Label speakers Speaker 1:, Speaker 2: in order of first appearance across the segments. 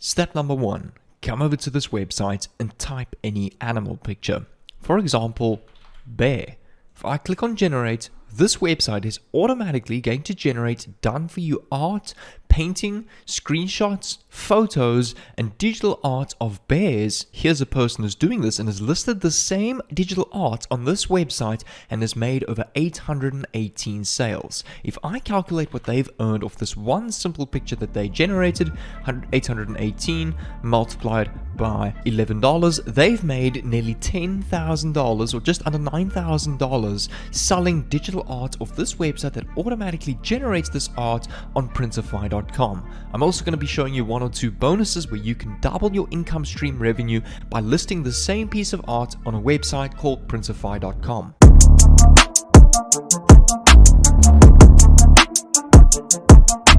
Speaker 1: Step number 1, come over to this website and type any animal picture. For example, bear. If I click on generate, this website is automatically going to generate done for you art, painting, screenshots, photos, and digital art of bears. Here's a person who's doing this and has listed the same digital art on this website and has made over 818 sales. If I calculate what they've earned off this one simple picture that they generated, 818 multiplied by $11, they've made nearly $10,000 or just under $9,000 selling digital art off this website that automatically generates this art on Printify.com. I'm also going to be showing you 1 or 2 bonuses where you can double your income stream revenue by listing the same piece of art on a website called Printify.com.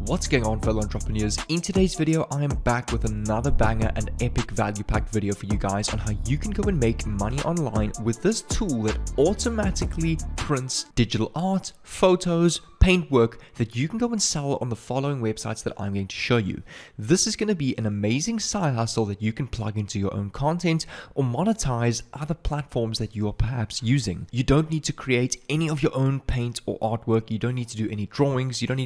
Speaker 1: What's going on, fellow entrepreneurs? In today's video, I am back with another banger and epic value-packed video for you guys on how you can go and make money online with this tool that automatically prints digital art, photos, paintwork that you can go and sell on the following websites that I'm going to show you. This is going to be an amazing side hustle that you can plug into your own content or monetize other platforms that you are perhaps using. You don't need to create any of your own paint or artwork. You don't need to do any drawings. You don't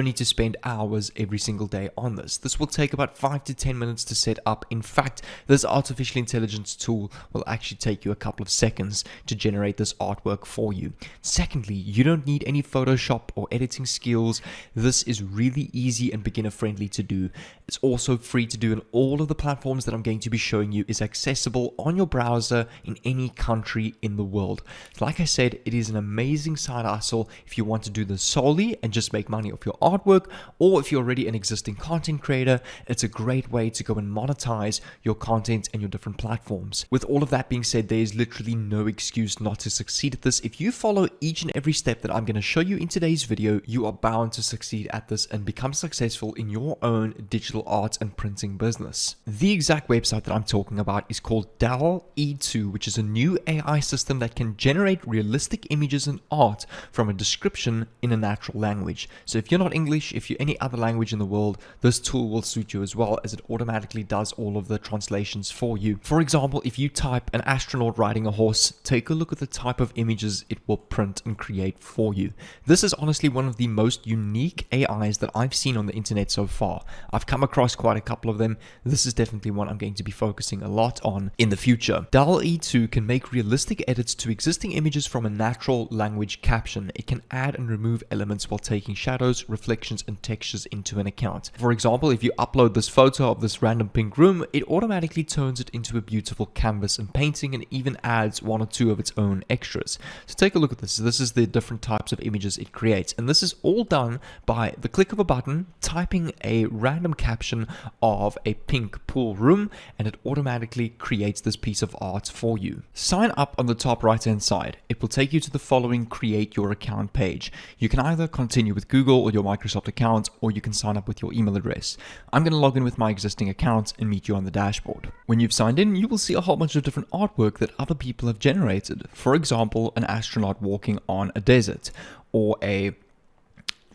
Speaker 1: need to spend hours every single day on this. This will take about 5 to 10 minutes to set up. In fact, this artificial intelligence tool will actually take you a couple of seconds to generate this artwork for you. Secondly, you don't need any Photoshop or editing skills. This is really easy and beginner friendly to do. It's also free to do, and all of the platforms that I'm going to be showing you is accessible on your browser in any country in the world. Like I said, it is an amazing side hustle if you want to do this solely and just make money off your artwork, or if you're already an existing content creator, it's a great way to go and monetize your content and your different platforms. With all of that being said, there is literally no excuse not to succeed at this. If you follow each and every step that I'm going to show you in today's video, you are bound to succeed at this and become successful in your own digital art and printing business. The exact website that I'm talking about is called DALL-E 2, which is a new AI system that can generate realistic images and art from a description in a natural language. So if you're not English, if you're any other language in the world, this tool will suit you as well, as it automatically does all of the translations for you. For example, if you type an astronaut riding a horse, take a look at the type of images it will print and create for you. This is honestly one of the most unique AIs that I've seen on the internet so far. I've come across quite a couple of them. This is definitely one I'm going to be focusing a lot on in the future. DALL-E 2 can make realistic edits to existing images from a natural language caption. It can add and remove elements while taking shadows, reflections, and textures into an account. For example, if you upload this photo of this random pink room, it automatically turns it into a beautiful canvas and painting, and even adds 1 or 2 of its own extras. So take a look at this. This is the different types of images it creates, and this is all done by the click of a button, typing a random caption of a pink pool room, and it automatically creates this piece of art for you. Sign up on the top right hand side. It will take you to the following create your account page. You can either continue with Google or your Microsoft account, or you can sign up with your email address. I'm going to log in with my existing account and meet you on the dashboard. When you've signed in, you will see a whole bunch of different artwork that other people have generated. For example, an astronaut walking on a desert, or a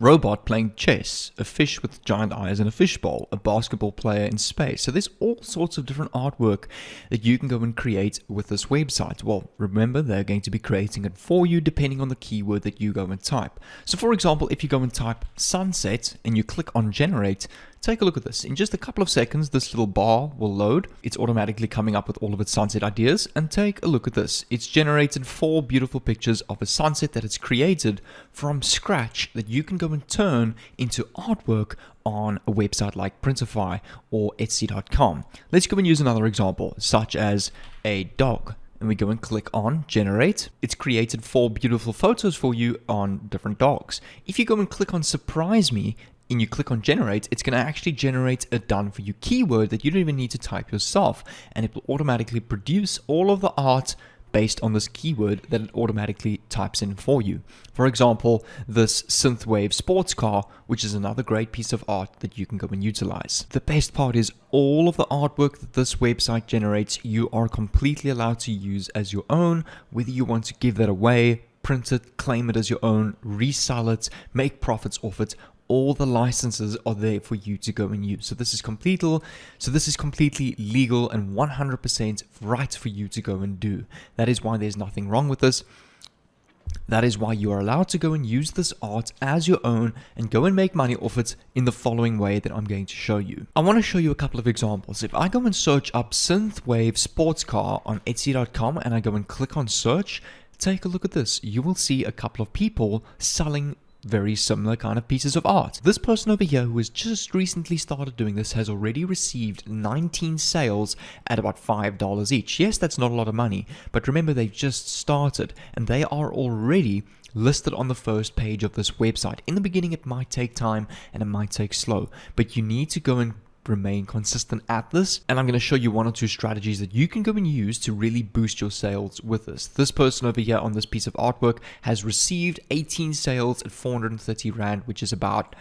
Speaker 1: robot playing chess, a fish with giant eyes in a fishbowl, a basketball player in space. So there's all sorts of different artwork that you can go and create with this website. Well, remember, they're going to be creating it for you depending on the keyword that you go and type. So for example, if you go and type sunset and you click on generate, take a look at this. In just a couple of seconds, this little bar will load. It's automatically coming up with all of its sunset ideas. And take a look at this. It's generated 4 beautiful pictures of a sunset that it's created from scratch that you can go and turn into artwork on a website like Printify or Etsy.com. Let's go and use another example, such as a dog. And we go and click on generate. It's created 4 beautiful photos for you on different dogs. If you go and click on surprise me, and you click on generate, it's going to actually generate a done for you keyword that you don't even need to type yourself, and it will automatically produce all of the art based on this keyword that it automatically types in for you. For example, this synthwave sports car, which is another great piece of art that you can go and utilize. The best part is all of the artwork that this website generates, you are completely allowed to use as your own, whether you want to give that away, print it, claim it as your own, resell it, make profits off it. all the licenses are there for you to go and use. So this is completely legal and 100% right for you to go and do. That is why there's nothing wrong with this. That is why you are allowed to go and use this art as your own and go and make money off it in the following way that I'm going to show you. I want to show you a couple of examples. If I go and search up synthwave sports car on Etsy.com and I go and click on search, take a look at this. You will see a couple of people selling very similar kind of pieces of art. This person over here who has just recently started doing this has already received 19 sales at about $5 each. Yes, that's not a lot of money, but remember they've just started and they are already listed on the first page of this website. In the beginning it might take time and it might take slow, but you need to go and remain consistent at this, and I'm going to show you one or two strategies that you can go and use to really boost your sales with this. This person over here on this piece of artwork has received 18 sales at 430 Rand, which is about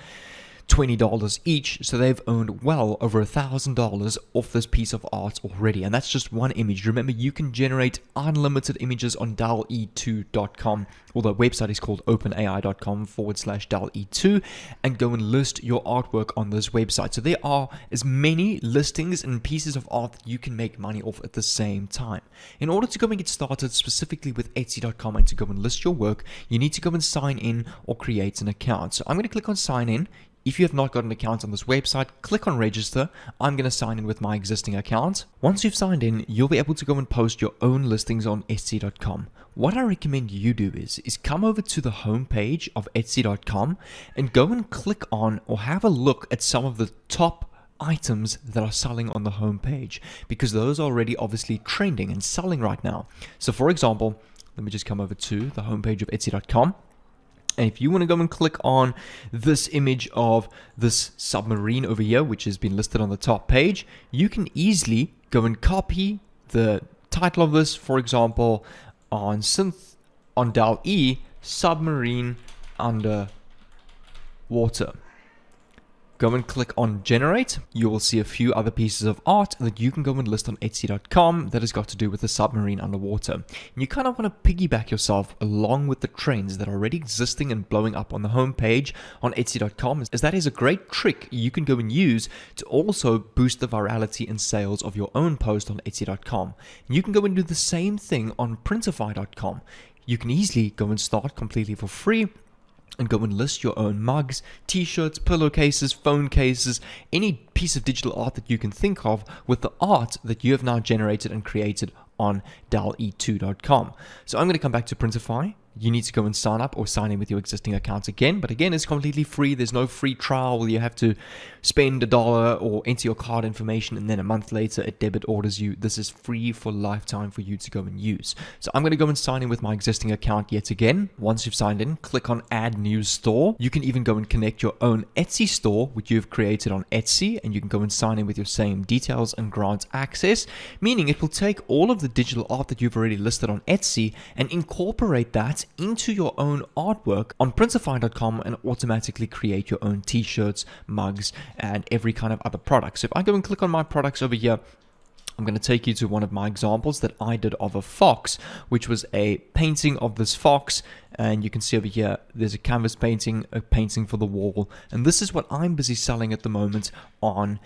Speaker 1: $20 each, so they've earned well over $1,000 off this piece of art already, and that's just one image. Remember, you can generate unlimited images on DALL-E2.com, or the website is called openai.com/DALL-E2, and go and list your artwork on this website. So there are as many listings and pieces of art that you can make money off at the same time. In order to go and get started specifically with Etsy.com and to go and list your work, you need to go and sign in or create an account. So I'm going to click on sign in. If you have not got an account on this website, click on register. I'm going to sign in with my existing account. Once you've signed in, you'll be able to go and post your own listings on Etsy.com. What I recommend you do is come over to the homepage of Etsy.com and go and click on or have a look at some of the top items that are selling on the homepage, because those are already obviously trending and selling right now. So for example, let me just come over to the homepage of Etsy.com. And if you want to go and click on this image of this submarine over here, which has been listed on the top page, you can easily go and copy the title of this, for example, on DALL-E, submarine underwater. Go and click on generate. You will see a few other pieces of art that you can go and list on Etsy.com that has got to do with the submarine underwater. And you kind of want to piggyback yourself along with the trends that are already existing and blowing up on the homepage on Etsy.com, as that is a great trick you can go and use to also boost the virality and sales of your own post on Etsy.com. And you can go and do the same thing on Printify.com. You can easily go and start completely for free and go and list your own mugs, t-shirts, pillowcases, phone cases, any piece of digital art that you can think of with the art that you have now generated and created on DALL-E2.com. So I'm going to come back to Printify. You need to go and sign up or sign in with your existing accounts again. But again, it's completely free. There's no free trial where you have to spend $1 or enter your card information and then a month later it debit orders you. This is free for lifetime for you to go and use. So I'm going to go and sign in with my existing account yet again. Once you've signed in, click on Add New Store. You can even go and connect your own Etsy store, which you've created on Etsy, and you can go and sign in with your same details and grant access, meaning it will take all of the digital art that you've already listed on Etsy and incorporate that into your own artwork on Printify.com and automatically create your own t-shirts, mugs, and every kind of other product. So if I go and click on my products over here, I'm going to take you to one of my examples that I did of a fox, which was a painting of this fox. And you can see over here, there's a canvas painting, a painting for the wall. And this is what I'm busy selling at the moment on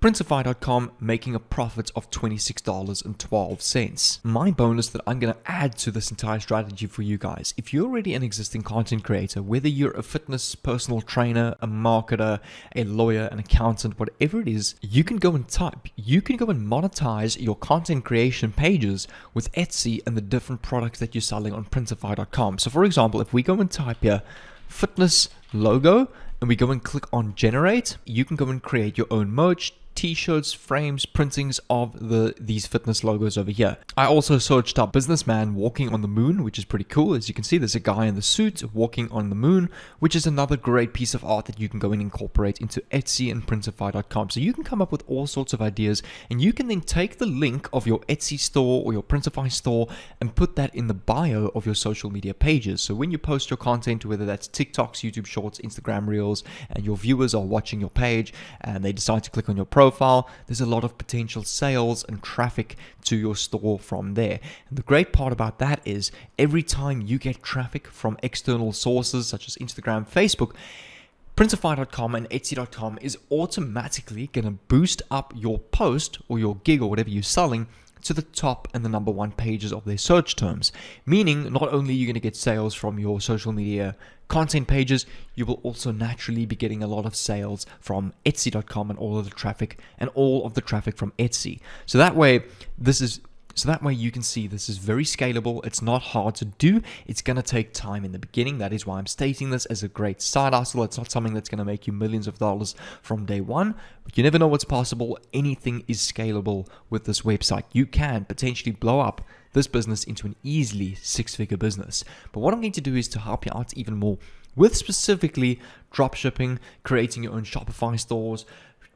Speaker 1: Printify.com, making a profit of $26.12. My bonus that I'm going to add to this entire strategy for you guys, if you're already an existing content creator, whether you're a fitness personal trainer, a marketer, a lawyer, an accountant, whatever it is, you can go and monetize your content creation pages with Etsy and the different products that you're selling on Printify.com. So for example, if we go and type here fitness logo and we go and click on generate, you can go and create your own merch, t-shirts, frames, printings of these fitness logos over here. I also searched up businessman walking on the moon, which is pretty cool. As you can see, there's a guy in the suit walking on the moon, which is another great piece of art that you can go and incorporate into Etsy and Printify.com. So you can come up with all sorts of ideas, and you can then take the link of your Etsy store or your Printify store and put that in the bio of your social media pages. So when you post your content, whether that's TikToks, YouTube Shorts, Instagram Reels, and your viewers are watching your page and they decide to click on your profile, there's a lot of potential sales and traffic to your store from there. And the great part about that is every time you get traffic from external sources such as Instagram, Facebook, Printify.com and Etsy.com is automatically going to boost up your post or your gig or whatever you're selling to the top and the number one pages of their search terms. Meaning, not only are you going to get sales from your social media content pages, you will also naturally be getting a lot of sales from Etsy.com and all of the traffic from Etsy. So that way, you can see this is very scalable. It's not hard to do. It's going to take time in the beginning. That is why I'm stating this as a great side hustle. It's not something that's going to make you millions of dollars from day one, but you never know what's possible. Anything is scalable with this website. You can potentially blow up this business into an easily six-figure business. But what I'm going to do is to help you out even more with specifically dropshipping, creating your own Shopify stores,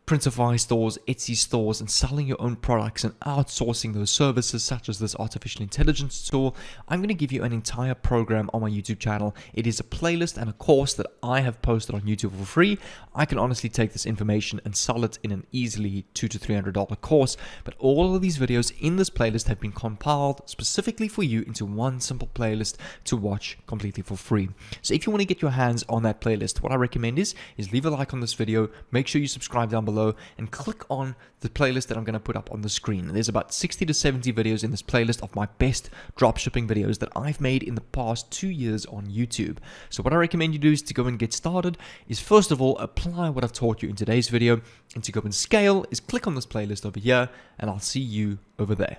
Speaker 1: Printify stores, Etsy stores, and selling your own products and outsourcing those services such as this artificial intelligence tool. I'm going to give you an entire program on my YouTube channel. It is a playlist and a course that I have posted on YouTube for free. I can honestly take this information and sell it in an easily $200 to $300 course, but all of these videos in this playlist have been compiled specifically for you into one simple playlist to watch completely for free. So if you want to get your hands on that playlist, what I recommend is leave a like on this video, make sure you subscribe down below, and click on the playlist that I'm going to put up on the screen. There's about 60 to 70 videos in this playlist of my best dropshipping videos that I've made in the past 2 years on YouTube. So what I recommend you do is to go and get started is first of all apply what I've taught you in today's video, and to go and scale is click on this playlist over here, and I'll see you over there.